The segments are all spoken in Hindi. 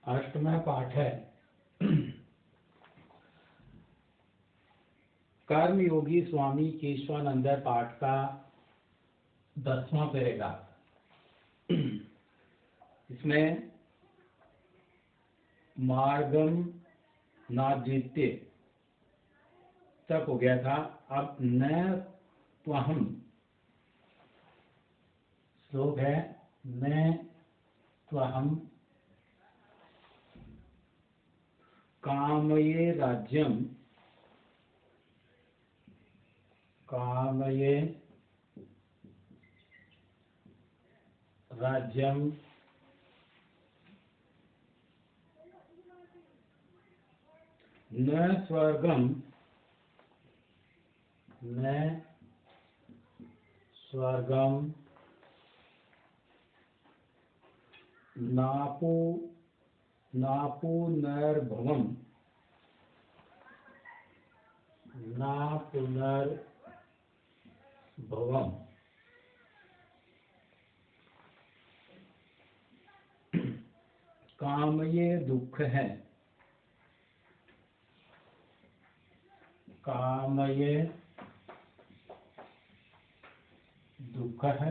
अष्टवां पाठ है। कर्मयोगी स्वामी केशवानंद पाठ का 10वां पैराग्राफ। इसमें मार्गम नाद्वितीय तक हो गया था। अब न त्वहम श्लोक है। न त्वहम कामये राज्यम न स्वर्गम नापुनर्भवम काम ये दुख है।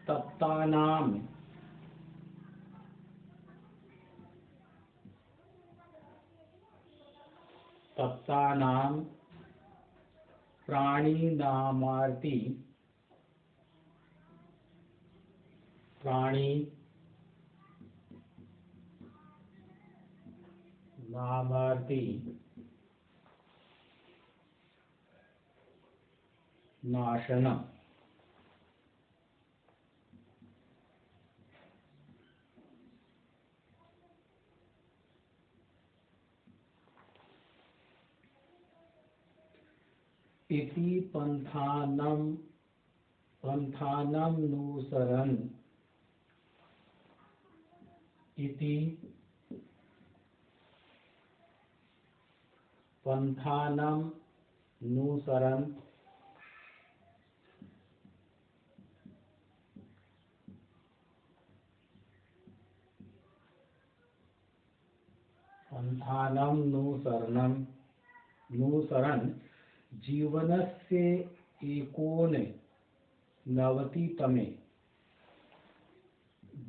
तप्तानाम प्राणिनामार्ति नाशनम। इति पंथानमनुसरन् इति पंथानमनुसरन्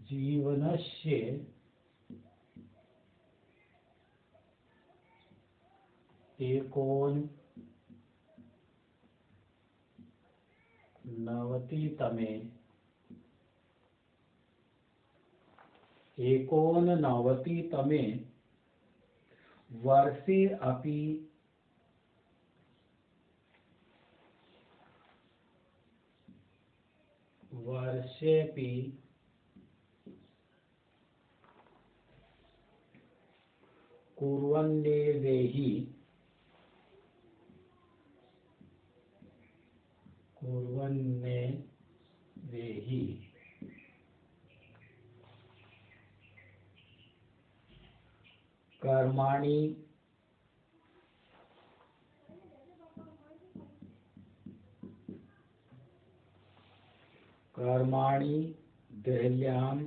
जीवनस्य एकोननवतितमे एकोननवतितमे वर्षे अपि कुर्वन्नेवेहि कर्माणि देहल्यां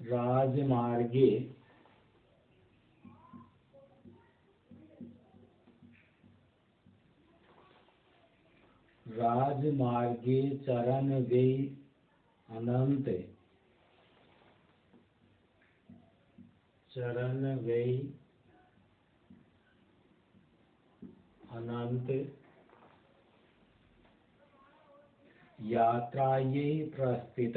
राजमार्गे चरण वे अनंत यात्राये प्रस्थित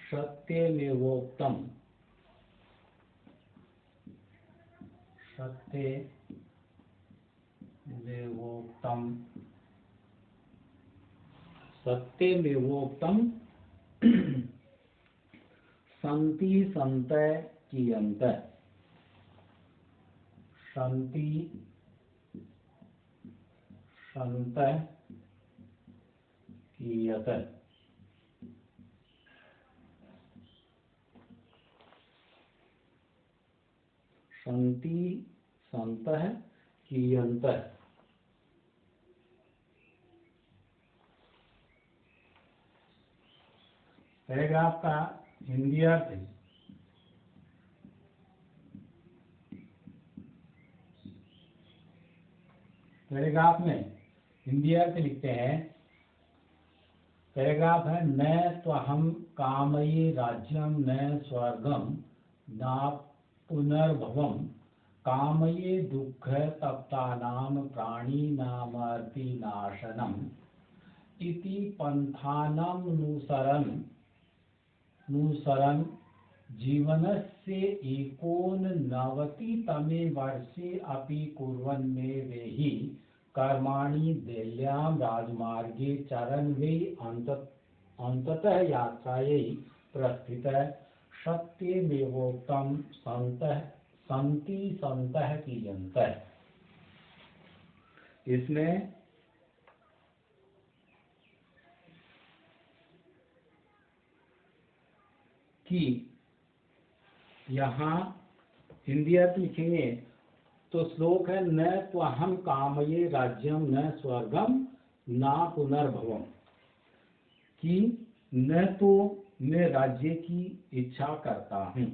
सत्यमेवोक्तम् संति संत कियंत। सन्ति सन्तः कियत्। सन्ति सन्तः कियन्त। पैराग्राफ का हिंदी अर्थ है। पैराग्राफ में हिंदी अर्थ लिखते हैं। पैराग्राफ है, न त्वहं कामये राज्यं न स्वर्गं न पुनर्भवं कामये दुःख तप्तानां प्राणिनामर्तिनाशनम् इति पंथानमनुसरन् जीवनस्य 89तमे वर्षे अपि कुर्वन्नेवेहि कर्माणि दैल्यां राजमार्गे चरन् वै अन्ततः यात्रायै प्रस्थितः सत्यमेवोक्तं सन्ति सन्तः कियन्त। इसमें कि यहाँ हिंदी अर्थ लिखेंगे तो श्लोक है, न त्वहं कामये राज्यं न स्वर्गम न पुनर्भवम, कि न तो मैं राज्य की इच्छा करता हूँ,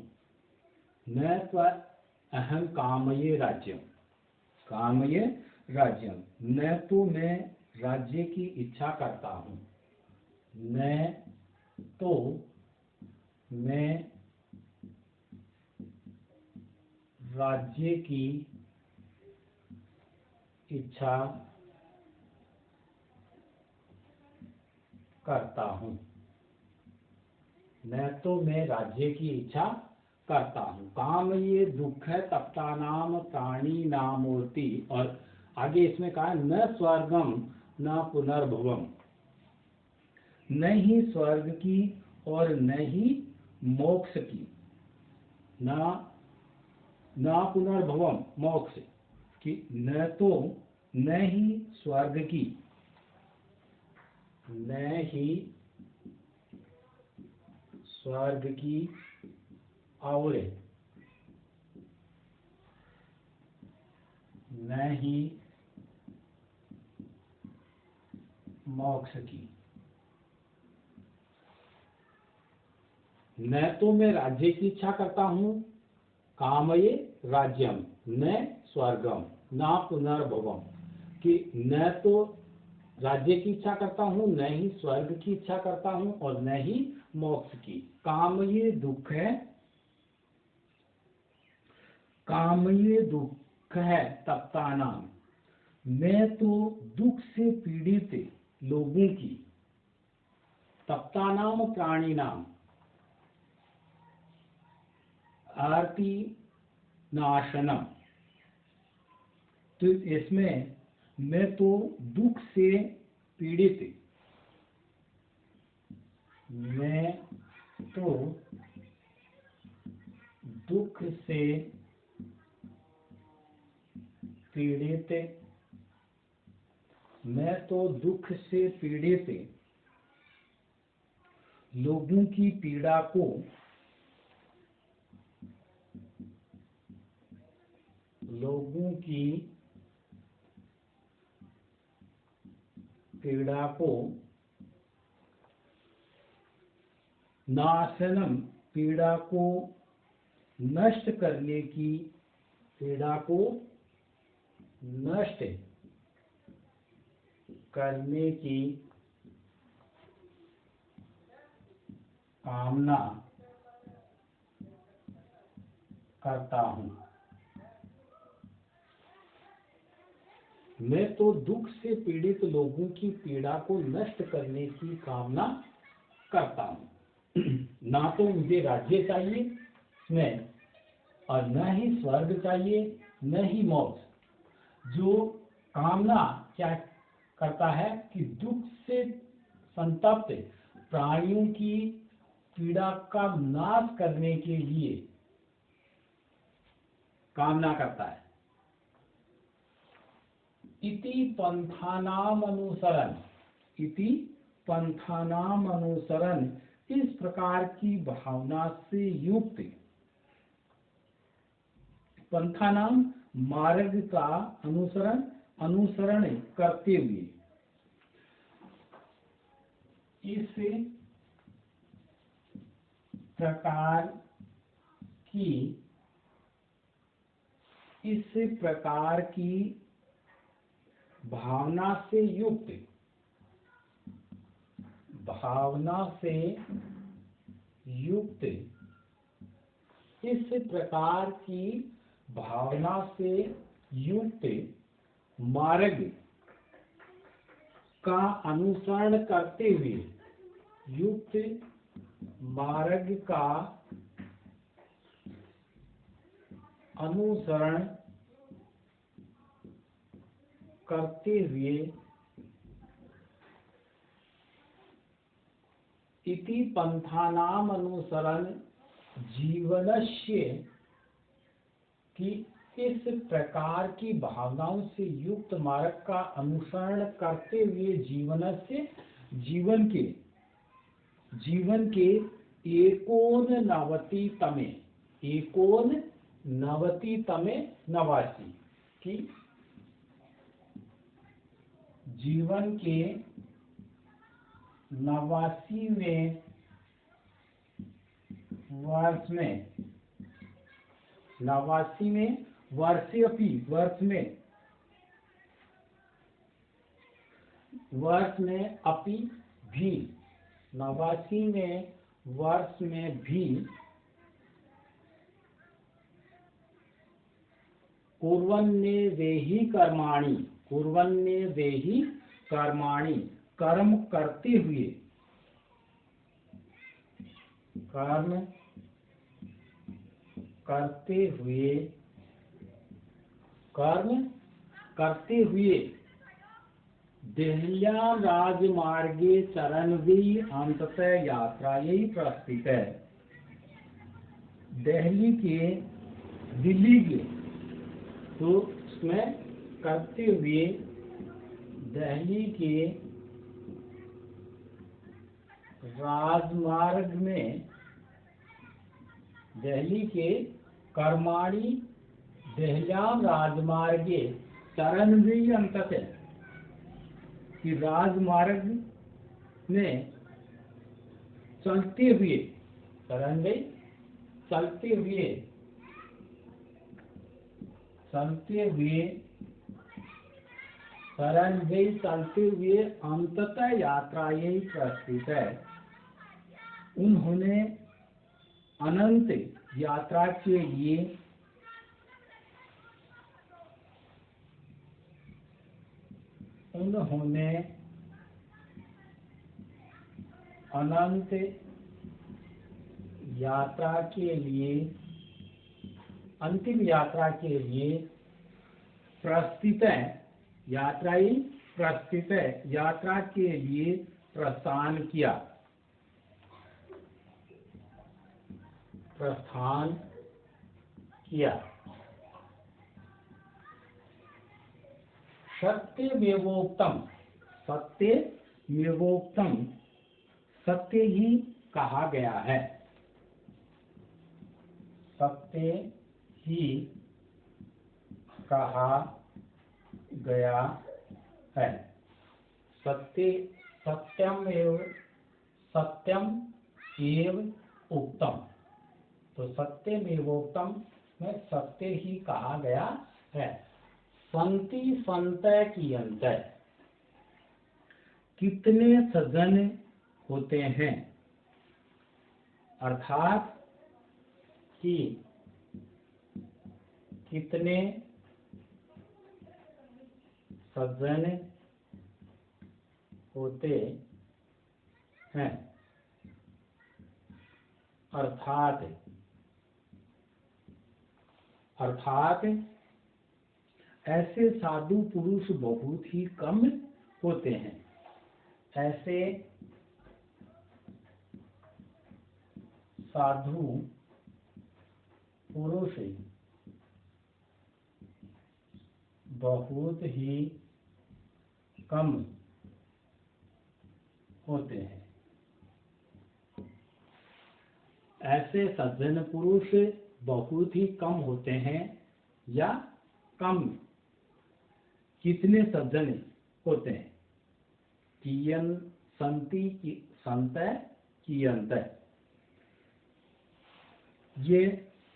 न त्वहं कामये राज्यम न तो मैं राज्य की इच्छा करता हूँ, न तो मैं राज्य की इच्छा करता हूँ, न तो मैं राज्य की इच्छा करता हूँ। काम ये दुख है तप्तानाम प्राणी नामूर्ति, और आगे इसमें कहा न स्वर्गम न पुनर्भवम, न ही स्वर्ग की और न ही मोक्ष की, न पुनर्भवम मोक्ष की, न तो न ही स्वर्ग की, न ही स्वर्ग की और न ही मोक्ष की। न तो मैं राज्य की इच्छा करता हूँ, कामये राज्यम न स्वर्गम न पुनर्भवम, कि न तो राज्य की इच्छा करता हूँ, न ही स्वर्ग की इच्छा करता हूँ और न ही मोक्ष की। कामये दुख है तप्तानाम, मैं तो दुख से पीड़ित लोगों की, तप्तानाम प्राणी नाम आरती नाशनम, तो इसमें मैं तो दुख से पीड़ित, मैं तो दुख से पीड़ित, मैं तो दुख से पीड़ित लोगों की पीड़ा को नाशनम, पीड़ा को नष्ट करने की, पीड़ा को नष्ट करने की कामना करता हूँ। मैं तो दुख से पीड़ित लोगों की पीड़ा को नष्ट करने की कामना करता हूँ। ना तो मुझे राज्य चाहिए इसमें और न ही स्वर्ग चाहिए न ही मोक्ष। जो कामना क्या करता है कि दुख से संतप्त प्राणियों की पीड़ा का नाश करने के लिए कामना करता है, इति पंथानाम अनुसरण, इति पंथानाम अनुसरण, इस प्रकार की भावना से युक्त, पंथानाम मार्ग का अनुसरण करते हुए, इस प्रकार की भावना से युक्त, इस प्रकार की भावना से युक्त मार्ग का अनुसरण करते हुए, युक्त मार्ग का अनुसरण करते हुए, इति पंथानाम अनुसरण जीवनस्य, कि इस प्रकार की भावनाओं से युक्त मार्ग का अनुसरण करते हुए जीवनस्य, जीवन के एकोननवतितमे, नवासी, की जीवन के 89वें वर्ष में, 89वें वर्ष में अपि भी, 89वें वर्ष में भी कुर्वन्नेवेहि कर्माणि, कर्म करते हुए देहल्या राजमार्गे चरणवी अंततः यात्रायै प्रस्थित है। दिल्ली के तो उसमें करते हुए दिल्ली के राजमार्ग में, दिल्ली के कर्माणि देहल्याम राजमार्गे चरणवी अंततः, कि राजमार्ग में चलते हुए, चलते हुए अंततः यात्रा यही प्रस्थित है। उन्होंने अनंत यात्रा के लिए अंतिम यात्रा के लिए यात्रा के लिए प्रस्थान किया। सत्यमेवोक्तम, सत्य ही कहा गया है, सत्य ही कहा गया है। सत्यम एव उक्तम, तो सत्यमेवोक्तम में सत्य ही कहा गया है। संति संतय की अंतर, कितने सज्जन होते हैं, अर्थात कि कितने सज्जन होते हैं, अर्थात ऐसे साधु पुरुष बहुत ही कम होते हैं। ऐसे साधु पुरुष बहुत ही कम होते हैं। ऐसे सज्जन पुरुष बहुत ही कम होते हैं या कम कितने सज्जन होते हैं? कियन संति की संतय कियंतय, ये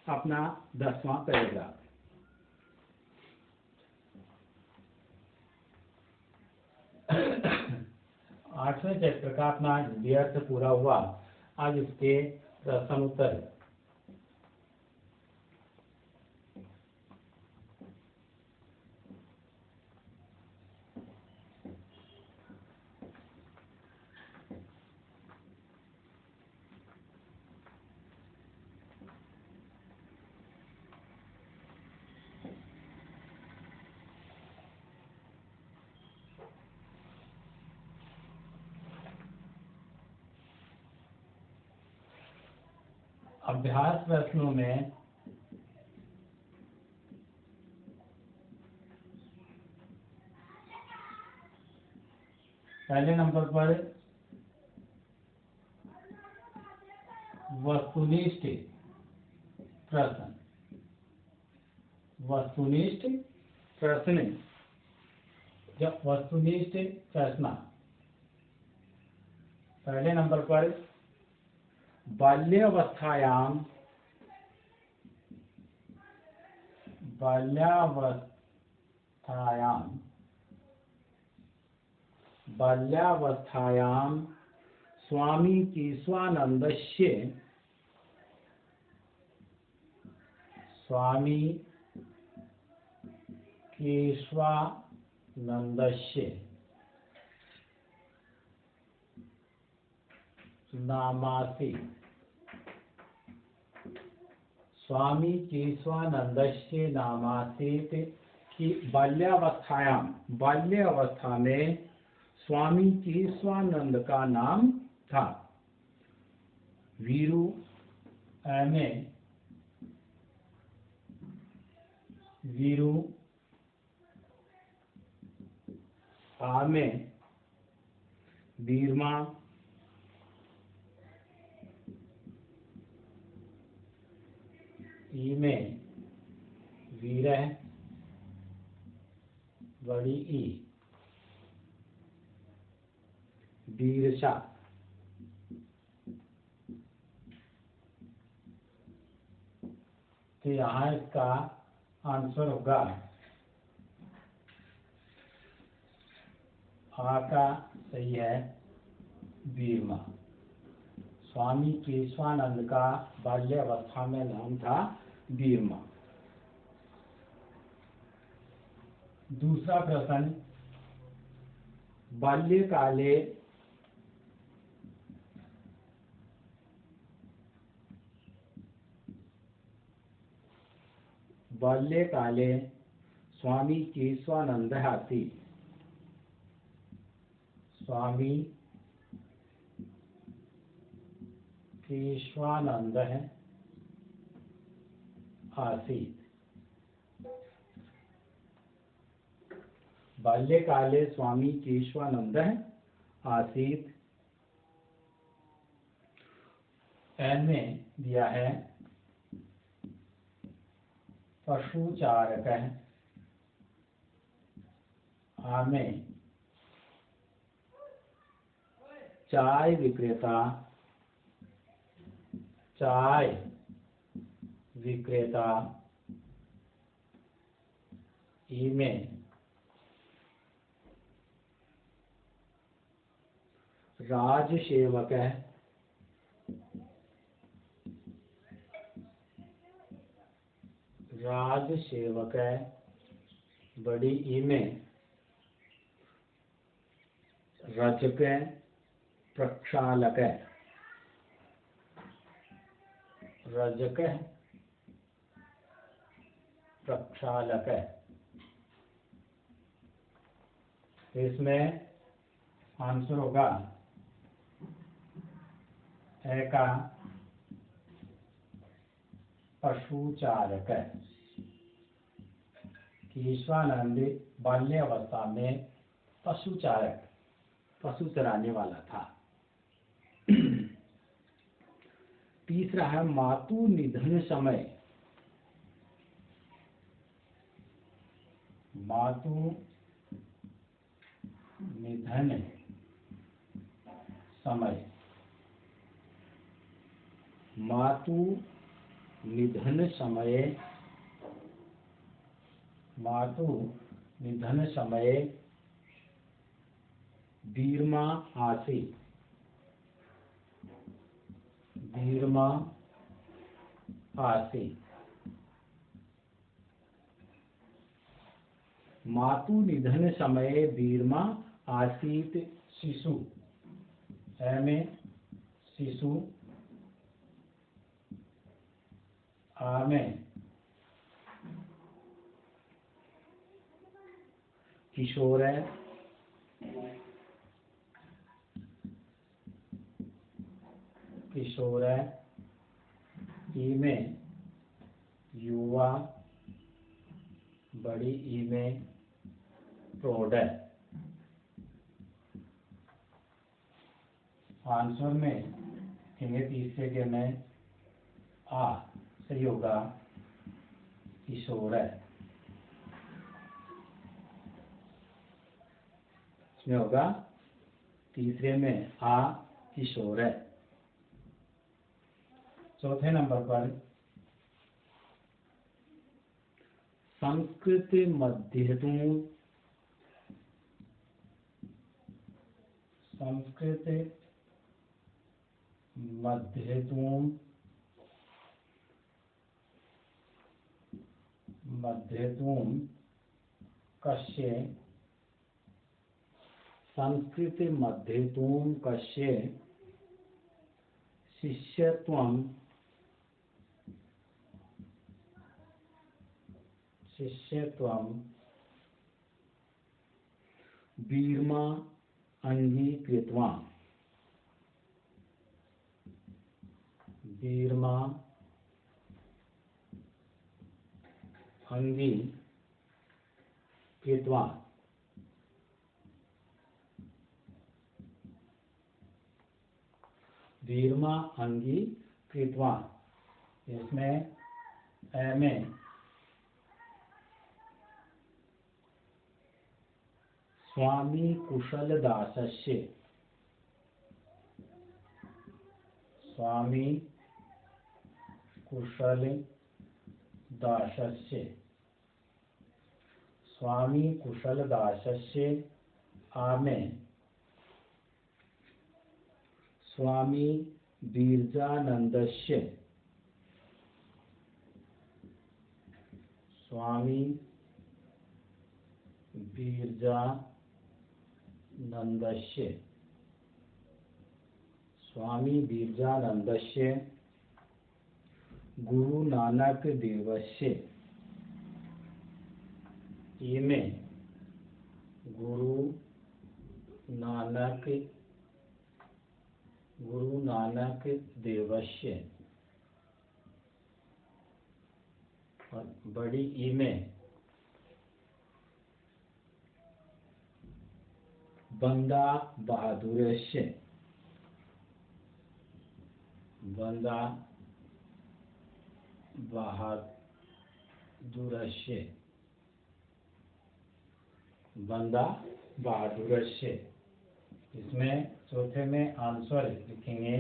अपना 10वां पैराग्राफ। आठवें चैप्टर का अपना हिंदी अर्थ पूरा हुआ। आज इसके प्रश्न उत्तर। अभ्यास प्रश्नों में पहले नंबर पर वस्तुनिष्ठ प्रश्न। वस्तुनिष्ठ प्रश्न, जब वस्तुनिष्ठ प्रश्न पहले नंबर पर बाल्यावस्थायां स्वामी केशवानन्दस्य नामासीत्। स्वामी केशवानन्दस्य नामासीत् कि बाल्यावस्था में स्वामी केशवानंद का नाम था। वीरू में वीरू में वीरमा में वीरह बड़ी ई वीरशा। तो यहाँ इसका आंसर होगा आ का सही है वीरमा। स्वामी केशवानंद का बाल्यावस्था में नाम था वीरमा। दूसरा प्रश्न, बाल्यकाले स्वामी केशवानन्दः आसीत्। स्वामी केशवानन्दः आसीत्। बाल्यकाले स्वामी केशवानन्दः आसीत्। एन में दिया है पशुचारकः। आ में चाय विक्रेता। ई में राजसेवक। बड़ी ई में रजक प्रक्षालक। इसमें आंसर होगा ए का पशुचारक। केशवानंद बाल्यावस्था में पशुचारक, पशु चराने वाला था। तीसरा है मातु निधन समय। मातु निधन समय। मातु निधन समय। मातु निधन समय वीरमा आसी। वीरमा आसी। मातु निधन समय वीरमा आसीत शिशु। में शिशु, में किशोर है, किशोर है, ई में युवा, बड़ी ई में प्रौढ़ है। आंसर में लिखेंगे तीसरे के में आ, सही होगा किशोर है। इसमें होगा तीसरे में आ किशोर है। चौथे नंबर पर संस्कृत मध्यतम। संस्कृत मध्यतम। मध्यतम कस्य। संस्कृत मध्यतम कस्य शिष्यत्वं। शिष्यत्वं वीरमा अंगीकृतवान्। वीरमा अंगीकृतवान्। वीरमा अंगीकृतवान्। इसमें में स्वामी कुशलदासस्य। स्वामी कुशलदासस्य। स्वामी कुशलदासस्य में स्वामी बिरजानंदस्य। स्वामी बिरजानंदस्य। स्वामी बिरजानंदस्य गुरु नानक देवस्य। में गुरु नानक देवस्य। और बड़ी ई में बंदा बहादुरस्य। बंदा बहादुरस्य। बंदा बहादुरस्य। इसमें चौथे में आंसर लिखेंगे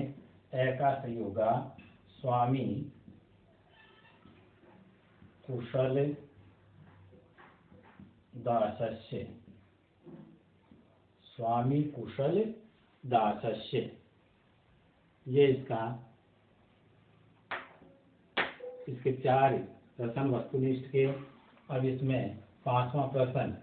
ए का सही होगा स्वामी कुशल दासस्य। स्वामी कुशल दासस्य। ये इसके 4 प्रश्न वस्तुनिष्ठ के। अब इसमें 5वां प्रश्न।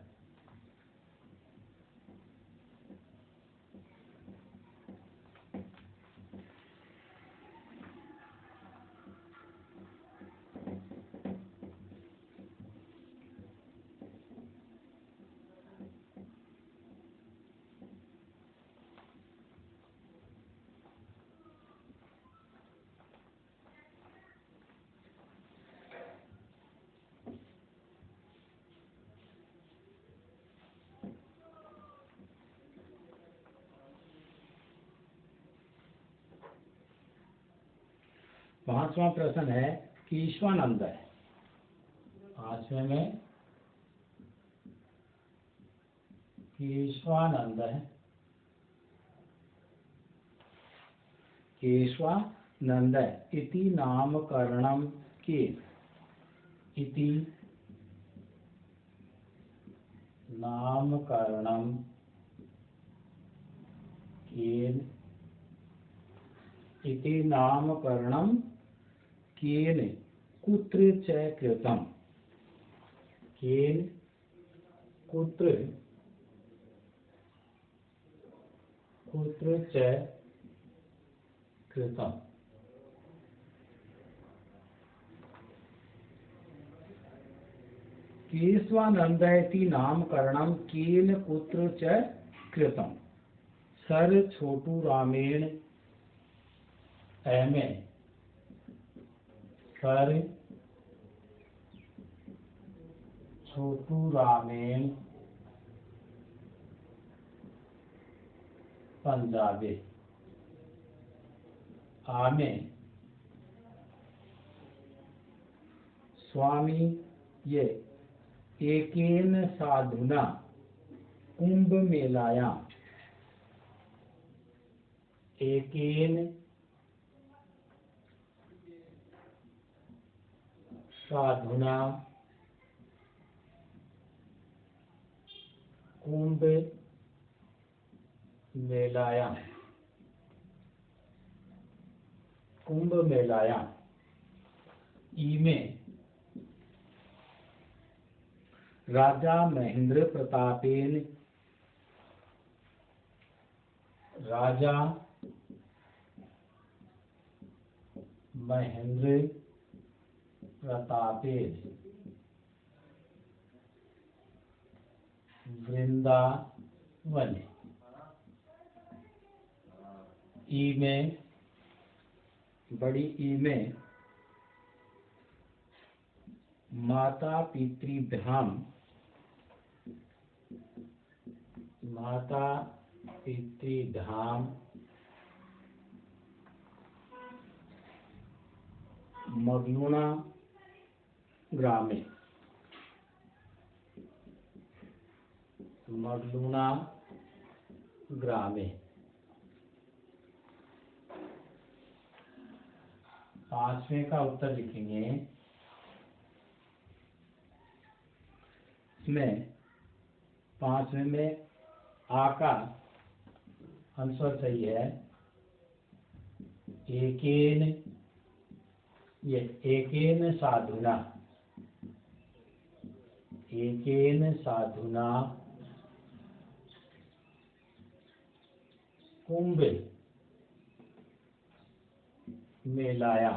5वां प्रश्न है केशवानंद है। 5वें में केशवानंद है। केशवानंद इति नामकरणम केन। इति नामकरणम केन। इति नामकरणम केन कुत्र च कृतम। केन कुत्र च कृतम। केशवानंद इति नामकरणम केन कुत्र च कृतम। सर छोटू रामेण एमे। सर छोटू रामेण पंजाबे। आमे स्वामी ये एकेन साधुना कुंभ मेलायां। एकेन साधुना कुंभ मेलायां। कुंभ मेलायां इमे राजा महेंद्र प्रतापेन। राजा महेंद्र प्रतापेन वृंदावन। ई में बड़ी ई में माता पितृभ्याम। माता पितृभ्याम मगलुना ग्रामे। मगलुना ग्रामे। 5वें का उत्तर लिखेंगे। इसमें 5वें में आ का आंसर सही है। एकेन ये एकेन साधुना। एकेन साधुना कुंभ मेलाया।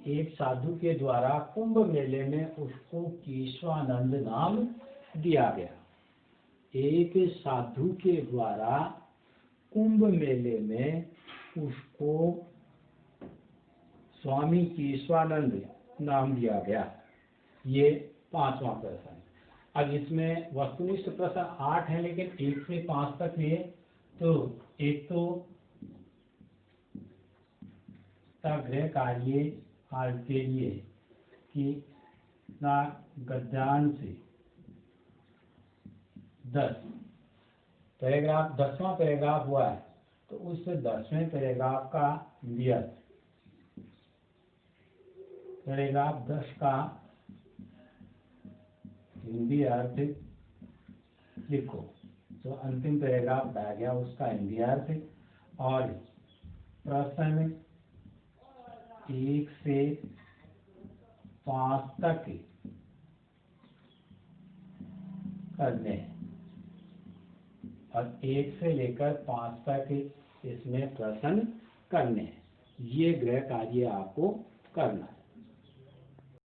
एक साधु के द्वारा कुंभ मेले में उसको केशवानंद नाम दिया गया। एक साधु के द्वारा कुंभ मेले में उसको स्वामी केशवानंद नाम दिया गया। ये 5वां प्रश्न है। अब इसमें वस्तुनिष्ठ प्रश्न 8 है, लेकिन 1 से 5 तक है। तो एक तो गृह कार्य आज के लिए कि ना गद्यांश 10 पैराग्राफ 10वां पैराग्राफ हुआ है, तो उस 10वें पैराग्राफ का व्यर्थ पैराग्राफ 10 का हिंदी अर्थ लिखो। तो अंतिम पैराग्राफ आ गया, उसका हिंदी अर्थ। और प्रश्न 1 से 5 तक करने और 1 से लेकर 5 तक इसमें प्रश्न करने। ये गृह कार्य आपको करना है।